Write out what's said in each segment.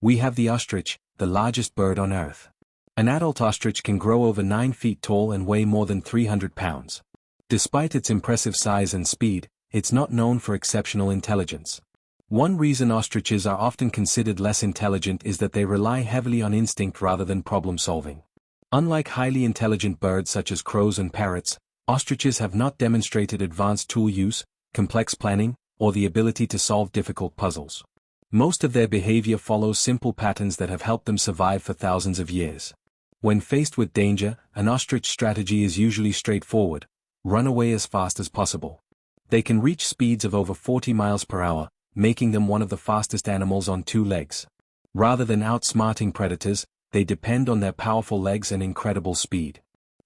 We have the ostrich, the largest bird on Earth. An adult ostrich can grow over 9 feet tall and weigh more than 300 pounds. Despite its impressive size and speed, it's not known for exceptional intelligence. One reason ostriches are often considered less intelligent is that they rely heavily on instinct rather than problem-solving. Unlike highly intelligent birds such as crows and parrots, ostriches have not demonstrated advanced tool use, complex planning, or the ability to solve difficult puzzles. Most of their behavior follows simple patterns that have helped them survive for thousands of years. When faced with danger, an ostrich strategy is usually straightforward: run away as fast as possible. They can reach speeds of over 40 miles per hour, making them one of the fastest animals on 2 legs. Rather than outsmarting predators, they depend on their powerful legs and incredible speed.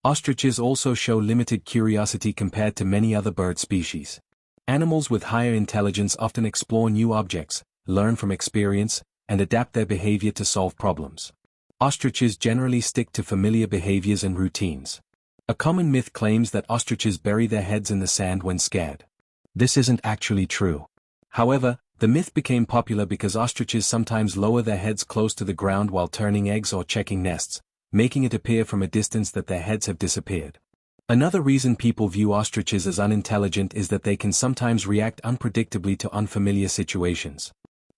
Ostriches also show limited curiosity compared to many other bird species. Animals with higher intelligence often explore new objects, learn from experience, and adapt their behavior to solve problems. Ostriches generally stick to familiar behaviors and routines. A common myth claims that ostriches bury their heads in the sand when scared. This isn't actually true. However, the myth became popular because ostriches sometimes lower their heads close to the ground while turning eggs or checking nests, making it appear from a distance that their heads have disappeared. Another reason people view ostriches as unintelligent is that they can sometimes react unpredictably to unfamiliar situations.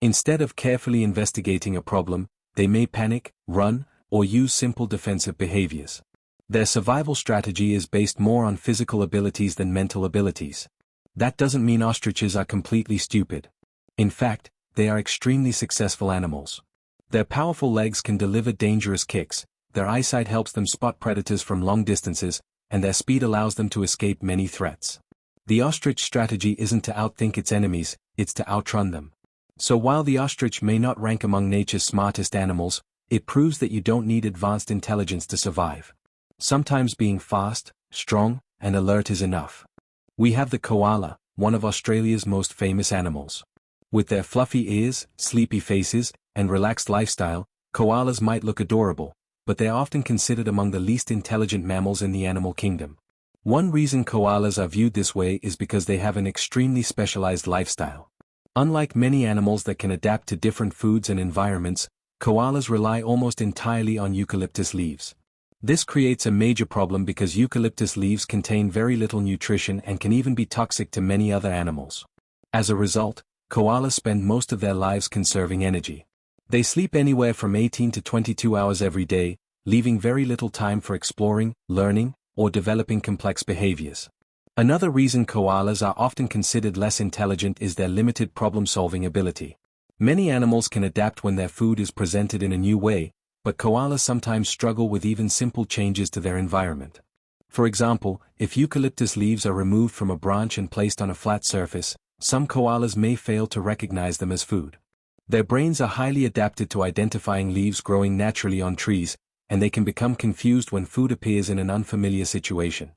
Instead of carefully investigating a problem, they may panic, run, or use simple defensive behaviors. Their survival strategy is based more on physical abilities than mental abilities. That doesn't mean ostriches are completely stupid. In fact, they are extremely successful animals. Their powerful legs can deliver dangerous kicks, their eyesight helps them spot predators from long distances, and their speed allows them to escape many threats. The ostrich strategy isn't to outthink its enemies, it's to outrun them. So while the ostrich may not rank among nature's smartest animals, it proves that you don't need advanced intelligence to survive. Sometimes being fast, strong, and alert is enough. We have the koala, one of Australia's most famous animals. With their fluffy ears, sleepy faces, and relaxed lifestyle, koalas might look adorable, but they are often considered among the least intelligent mammals in the animal kingdom. One reason koalas are viewed this way is because they have an extremely specialized lifestyle. Unlike many animals that can adapt to different foods and environments, koalas rely almost entirely on eucalyptus leaves. This creates a major problem because eucalyptus leaves contain very little nutrition and can even be toxic to many other animals. As a result, koalas spend most of their lives conserving energy. They sleep anywhere from 18 to 22 hours every day, leaving very little time for exploring, learning, or developing complex behaviors. Another reason koalas are often considered less intelligent is their limited problem-solving ability. Many animals can adapt when their food is presented in a new way, but koalas sometimes struggle with even simple changes to their environment. For example, if eucalyptus leaves are removed from a branch and placed on a flat surface, some koalas may fail to recognize them as food. Their brains are highly adapted to identifying leaves growing naturally on trees, and they can become confused when food appears in an unfamiliar situation.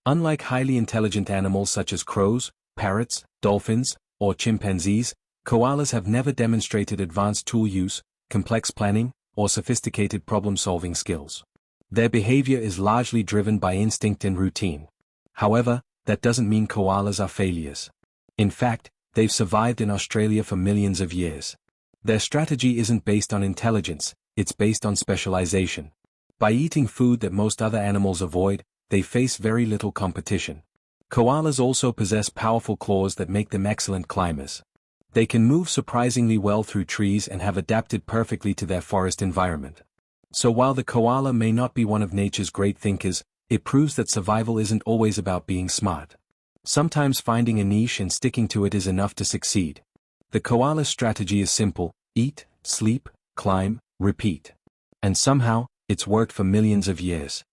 Unlike highly intelligent animals such as crows, parrots, dolphins, or chimpanzees, koalas have never demonstrated advanced tool use, complex planning, or sophisticated problem-solving skills. Their behavior is largely driven by instinct and routine. However, that doesn't mean koalas are failures. In fact, they've survived in Australia for millions of years. Their strategy isn't based on intelligence, it's based on specialization. By eating food that most other animals avoid, they face very little competition. Koalas also possess powerful claws that make them excellent climbers. They can move surprisingly well through trees and have adapted perfectly to their forest environment. So while the koala may not be one of nature's great thinkers, it proves that survival isn't always about being smart. Sometimes finding a niche and sticking to it is enough to succeed. The koala's strategy is simple: eat, sleep, climb, repeat. And somehow, it's worked for millions of years.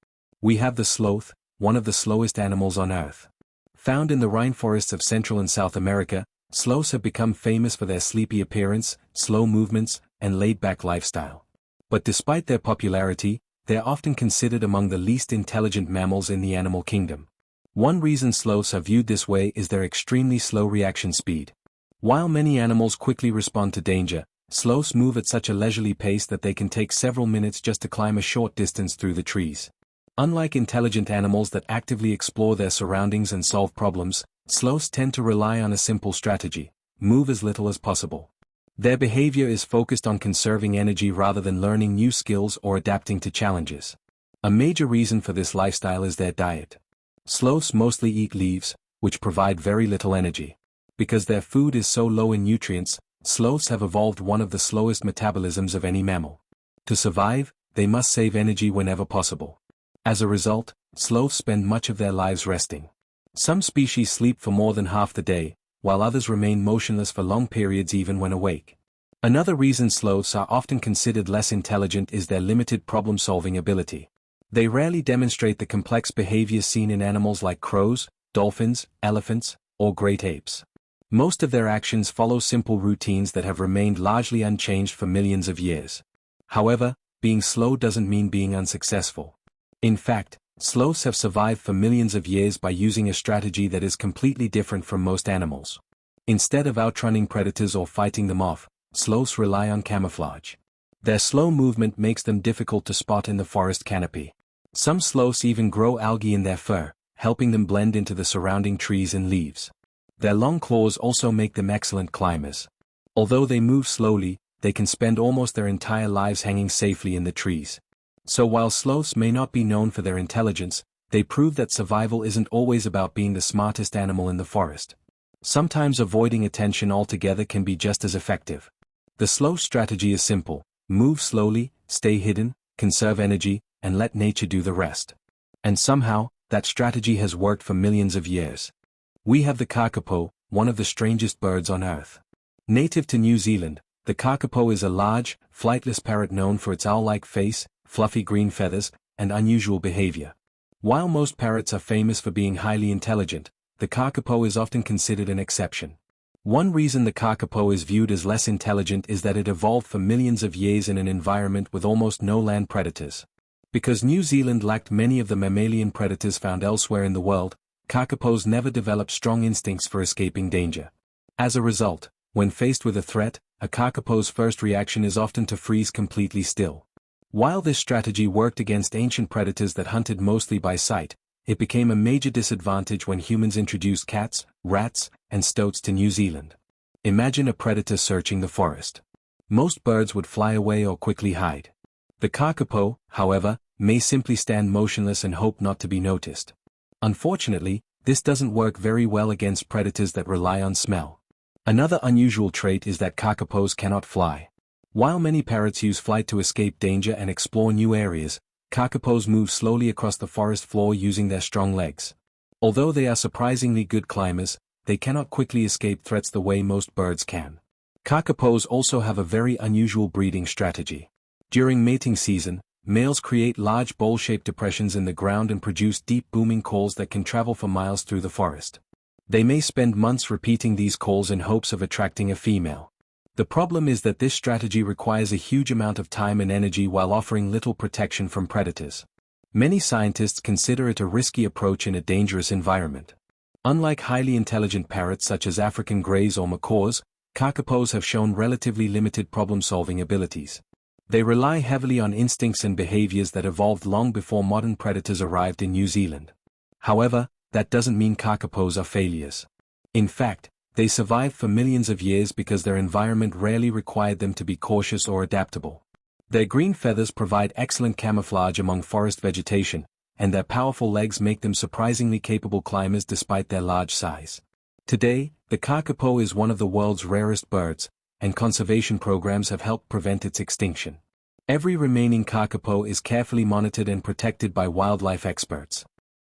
We have the sloth, one of the slowest animals on Earth. Found in the rainforests of Central and South America, sloths have become famous for their sleepy appearance, slow movements, and laid-back lifestyle. But despite their popularity, they are often considered among the least intelligent mammals in the animal kingdom. One reason sloths are viewed this way is their extremely slow reaction speed. While many animals quickly respond to danger, sloths move at such a leisurely pace that they can take several minutes just to climb a short distance through the trees. Unlike intelligent animals that actively explore their surroundings and solve problems, sloths tend to rely on a simple strategy: move as little as possible. Their behavior is focused on conserving energy rather than learning new skills or adapting to challenges. A major reason for this lifestyle is their diet. Sloths mostly eat leaves, which provide very little energy. Because their food is so low in nutrients, sloths have evolved one of the slowest metabolisms of any mammal. To survive, they must save energy whenever possible. As a result, sloths spend much of their lives resting. Some species sleep for more than half the day, while others remain motionless for long periods even when awake. Another reason sloths are often considered less intelligent is their limited problem-solving ability. They rarely demonstrate the complex behaviors seen in animals like crows, dolphins, elephants, or great apes. Most of their actions follow simple routines that have remained largely unchanged for millions of years. However, being slow doesn't mean being unsuccessful. In fact, sloths have survived for millions of years by using a strategy that is completely different from most animals. Instead of outrunning predators or fighting them off, sloths rely on camouflage. Their slow movement makes them difficult to spot in the forest canopy. Some sloths even grow algae in their fur, helping them blend into the surrounding trees and leaves. Their long claws also make them excellent climbers. Although they move slowly, they can spend almost their entire lives hanging safely in the trees. So while sloths may not be known for their intelligence, they prove that survival isn't always about being the smartest animal in the forest. Sometimes avoiding attention altogether can be just as effective. The sloth strategy is simple: move slowly, stay hidden, conserve energy, and let nature do the rest. And somehow, that strategy has worked for millions of years. We have the kakapo, one of the strangest birds on Earth. Native to New Zealand, the kakapo is a large, flightless parrot known for its owl-like face, fluffy green feathers, and unusual behavior. While most parrots are famous for being highly intelligent, the kakapo is often considered an exception. One reason the kakapo is viewed as less intelligent is that it evolved for millions of years in an environment with almost no land predators. Because New Zealand lacked many of the mammalian predators found elsewhere in the world, kakapos never developed strong instincts for escaping danger. As a result, when faced with a threat, a kakapo's first reaction is often to freeze completely still. While this strategy worked against ancient predators that hunted mostly by sight, it became a major disadvantage when humans introduced cats, rats, and stoats to New Zealand. Imagine a predator searching the forest. Most birds would fly away or quickly hide. The kakapo, however, may simply stand motionless and hope not to be noticed. Unfortunately, this doesn't work very well against predators that rely on smell. Another unusual trait is that kakapos cannot fly. While many parrots use flight to escape danger and explore new areas, kakapos move slowly across the forest floor using their strong legs. Although they are surprisingly good climbers, they cannot quickly escape threats the way most birds can. Kakapos also have a very unusual breeding strategy. During mating season, males create large bowl-shaped depressions in the ground and produce deep booming calls that can travel for miles through the forest. They may spend months repeating these calls in hopes of attracting a female. The problem is that this strategy requires a huge amount of time and energy while offering little protection from predators. Many scientists consider it a risky approach in a dangerous environment. Unlike highly intelligent parrots such as African greys or macaws, kakapos have shown relatively limited problem-solving abilities. They rely heavily on instincts and behaviors that evolved long before modern predators arrived in New Zealand. However, that doesn't mean kakapos are failures. In fact, they survived for millions of years because their environment rarely required them to be cautious or adaptable. Their green feathers provide excellent camouflage among forest vegetation, and their powerful legs make them surprisingly capable climbers despite their large size. Today, the kakapo is one of the world's rarest birds, and conservation programs have helped prevent its extinction. Every remaining kakapo is carefully monitored and protected by wildlife experts.